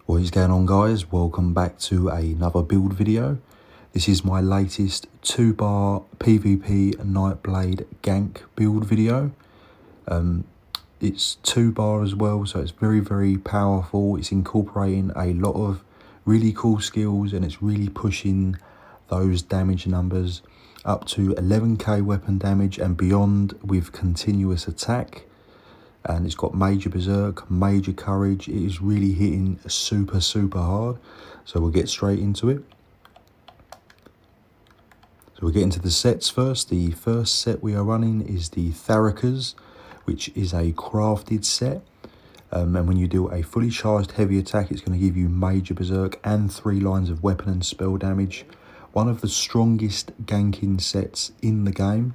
What is going on, guys? Welcome back to another build video. This is my latest 2-bar PvP Nightblade Gank build video. It's 2-bar as well, so it's very powerful. It's incorporating a lot of really cool skills, and it's really pushing those damage numbers up to 11k weapon damage and beyond with continuous attack. And it's got major berserk, major courage. It is really hitting super hard. So we'll get straight into it. So we'll get into the sets first. The first set we are running is the Tharakas, which is a crafted set. And when you do a fully charged heavy attack, it's going to give you major berserk and 3 lines of weapon and spell damage. One of the strongest ganking sets in the game.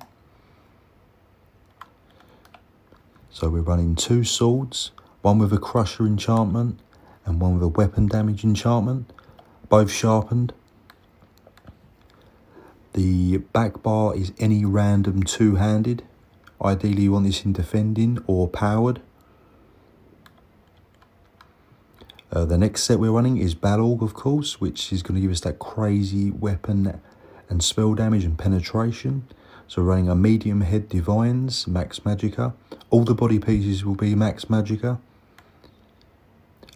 So we're running 2 swords, one with a crusher enchantment and one with a weapon damage enchantment, both sharpened. The back bar is any random 2-handed. Ideally you want this in defending or powered. The next set we're running is Balorg, of course, which is going to give us that crazy weapon and spell damage and penetration. So we're running a medium head divines, max magicka. All the body pieces will be max magicka.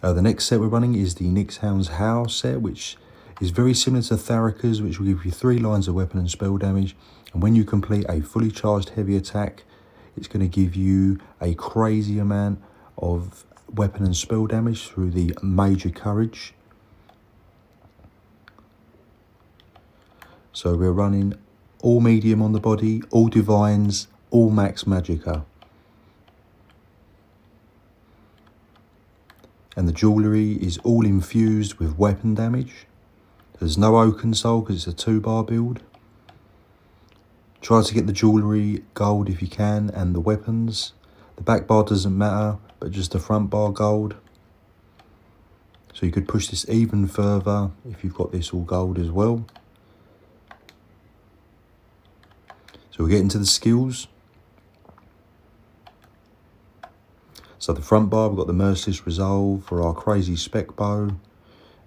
The next set we're running is the Nixhound's Howl set, which is very similar to Tharakas, which will give you 3 lines of weapon and spell damage. And when you complete a fully charged heavy attack, it's going to give you a crazy amount of weapon and spell damage through the major courage. So we're running all medium on the body, all divines, all max magicka. And the jewellery is all infused with weapon damage. There's no Oaken Soul because it's a 2-bar build. Try to get the jewellery gold if you can, and the weapons. The back bar doesn't matter, but just the front bar gold. So you could push this even further if you've got this all gold as well. So we'll get into the skills. So the front bar, we've got the Merciless Resolve for our crazy spec bow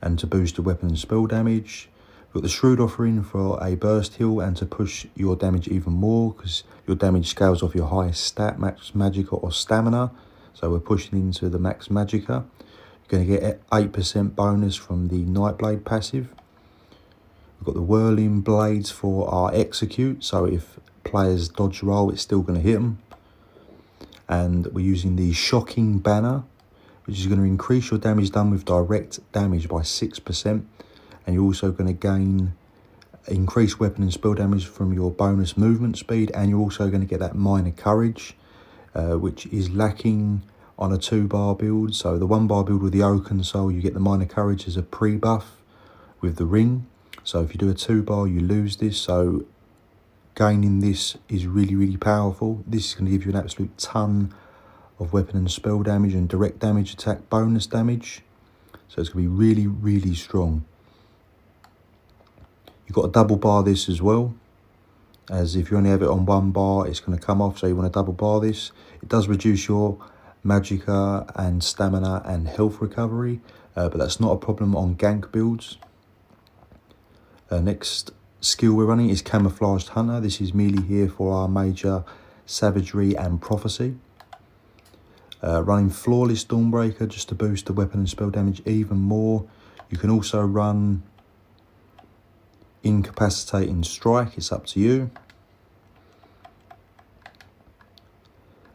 and to boost the weapon and spell damage. We've got the Shrewd Offering for a burst heal and to push your damage even more, because your damage scales off your highest stat, max magicka or stamina. So we're pushing into the max magicka. You're going to get 8% bonus from the Nightblade passive. We've got the Whirling Blades for our execute, so if players dodge roll, it's still going to hit them. And we're using the Shocking Banner, which is going to increase your damage done with direct damage by 6%. And you're also going to gain increased weapon and spell damage from your bonus movement speed. And you're also going to get that minor courage, which is lacking on a 2-bar build. So the 1-bar build with the Oaken Soul, you get the minor courage as a pre-buff with the ring. So if you do a 2-bar, you lose this. So gaining this is really powerful. This is going to give you an absolute ton of weapon and spell damage and direct damage attack bonus damage. So it's going to be really strong. You've got to double bar this as well, as if you only have it on 1 bar, it's going to come off. So you want to double bar this. It does reduce your magicka and stamina and health recovery, but that's not a problem on gank builds. Next skill we're running is Camouflaged Hunter. This is merely here for our major savagery and prophecy. Running Flawless Dawnbreaker just to boost the weapon and spell damage even more. You can also run Incapacitating Strike, it's up to you.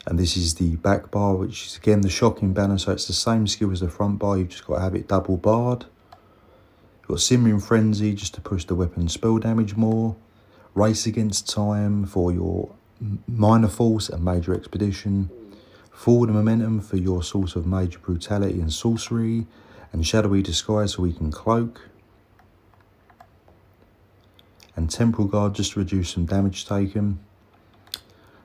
And this is the back bar, which is again the Shocking Banner, so it's the same skill as the front bar, you've just got to have it double barred. You've got Simmering Frenzy just to push the weapon and spell damage more. Race Against Time for your minor force and major expedition. Forward Momentum for your source of major brutality and sorcery. And Shadowy Disguise so we can cloak. And Temporal Guard just to reduce some damage taken.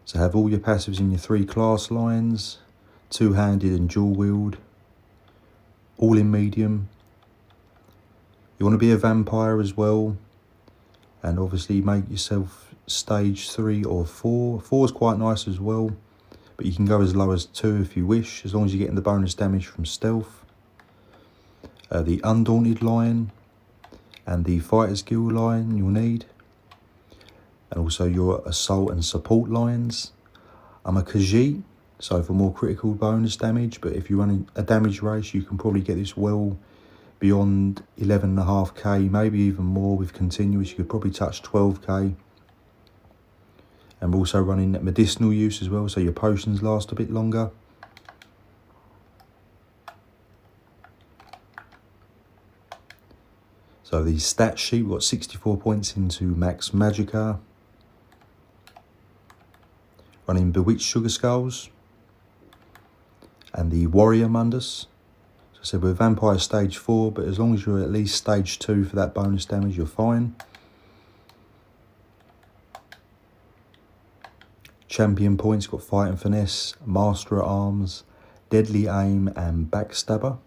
So have all your passives in your 3 class lines. 2-handed and dual wield. All in medium. You want to be a vampire as well, and obviously make yourself stage 3 or 4. 4 is quite nice as well, but you can go as low as 2 if you wish, as long as you're getting the bonus damage from stealth. the Undaunted line and the Fighter's Guild line you'll need, and also your Assault and Support lines. I'm a Khajiit, so for more critical bonus damage, but if you're running a damage race, you can probably get this well beyond 11.5k, maybe even more with continuous. You could probably touch 12k. And we're also running medicinal use as well, so your potions last a bit longer. So the stat sheet, we've got 64 points into Max Magicka. Running Bewitched Sugar Skulls. And the Warrior Mundus. So I said we're Vampire Stage 4, but as long as you're at least Stage 2 for that bonus damage, you're fine. Champion points, got Fight and Finesse, Master at Arms, Deadly Aim and Backstabber.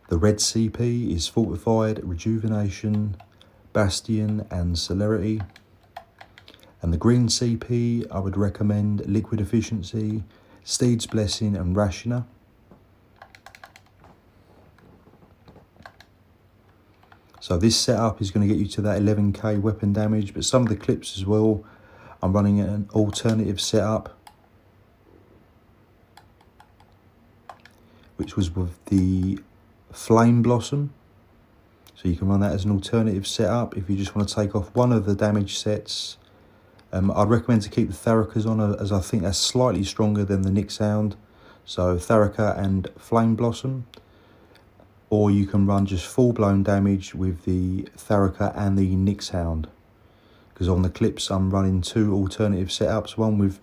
The red CP is Fortified, Rejuvenation, Bastion and Celerity. And the green CP, I would recommend Liquid Efficiency, Steed's Blessing and Rationer. So this setup is going to get you to that 11k weapon damage, but some of the clips as well, I'm running an alternative setup, which was with the Flame Blossom. So you can run that as an alternative setup if you just want to take off one of the damage sets. I'd recommend to keep the Therikas on, as I think that's slightly stronger than the Nyx Hound. So Therika and Flame Blossom. Or you can run just full-blown damage with the Therika and the Nyx Hound. Because on the clips I'm running two alternative setups, one with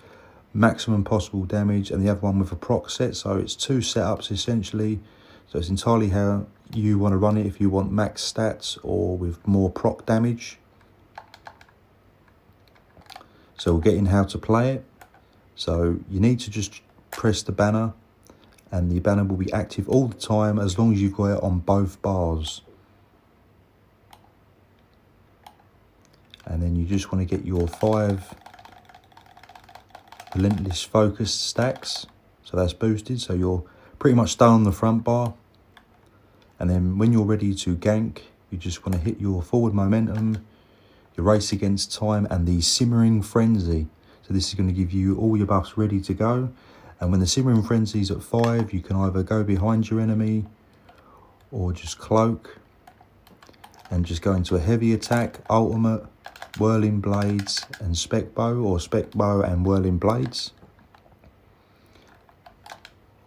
maximum possible damage and the other one with a proc set. So it's two setups essentially. So it's entirely how you want to run it, if you want max stats or with more proc damage. So we'll get in how to play it. So you need to just press the banner and the banner will be active all the time as long as you've got it on both bars. And then you just want to get your 5 Relentless Focused stacks. So that's boosted, so you're pretty much done on the front bar. And then when you're ready to gank, you just want to hit your forward momentum, your race against time and the Simmering Frenzy. So this is going to give you all your buffs ready to go. And when the Simmering Frenzy is at 5, you can either go behind your enemy or just cloak and just go into a heavy attack, ultimate, Whirling Blades and Spec Bow, or Spec Bow and Whirling Blades.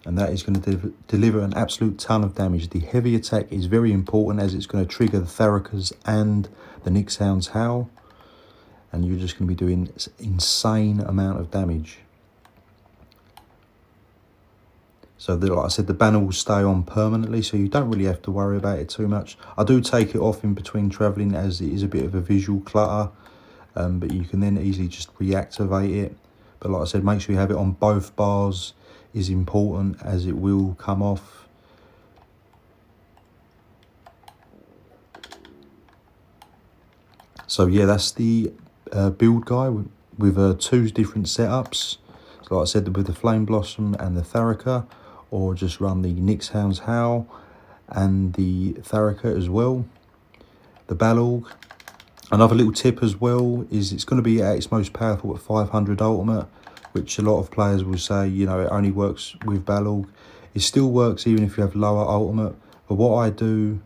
And that is going to deliver an absolute ton of damage. The heavy attack is very important as it's going to trigger the Therikas and the Nyx Hound's Howl. And you're just going to be doing an insane amount of damage. So like I said, the banner will stay on permanently, so you don't really have to worry about it too much. I do take it off in between travelling as it is a bit of a visual clutter, but you can then easily just reactivate it. But like I said, make sure you have it on both bars is important as it will come off. So yeah, that's the build guide with 2 different setups. So like I said, with the Flame Blossom and the Therika, or just run the Nyx Hound's Howl and the Therika as well. The Balorgh. Another little tip as well is it's going to be at its most powerful at 500 ultimate, which a lot of players will say, you know, it only works with Balorgh. It still works even if you have lower ultimate. But what I do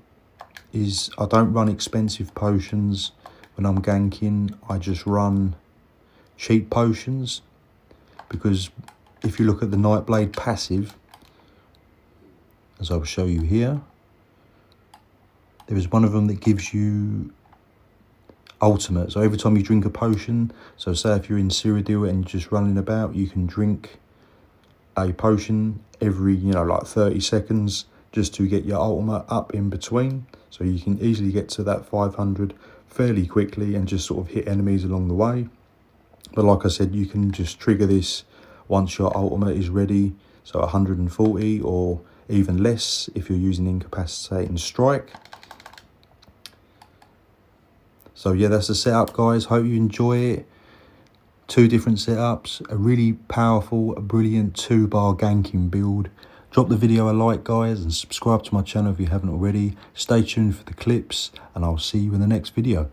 is I don't run expensive potions when I'm ganking. I just run cheap potions, because if you look at the Nightblade passive, as I will show you here, there is one of them that gives you ultimate. So every time you drink a potion, so say if you're in Cyrodiil and you're just running about, you can drink a potion every, you know, like 30 seconds just to get your ultimate up in between. So you can easily get to that 500 fairly quickly and just sort of hit enemies along the way. But like I said, you can just trigger this once your ultimate is ready. So 140 or even less if you're using Incapacitating Strike. So yeah, that's the setup, guys. Hope you enjoy it. 2 different setups, a really powerful, a brilliant 2-bar ganking build. Drop the video a like, guys, and subscribe to my channel if you haven't already. Stay tuned for the clips, and I'll see you in the next video.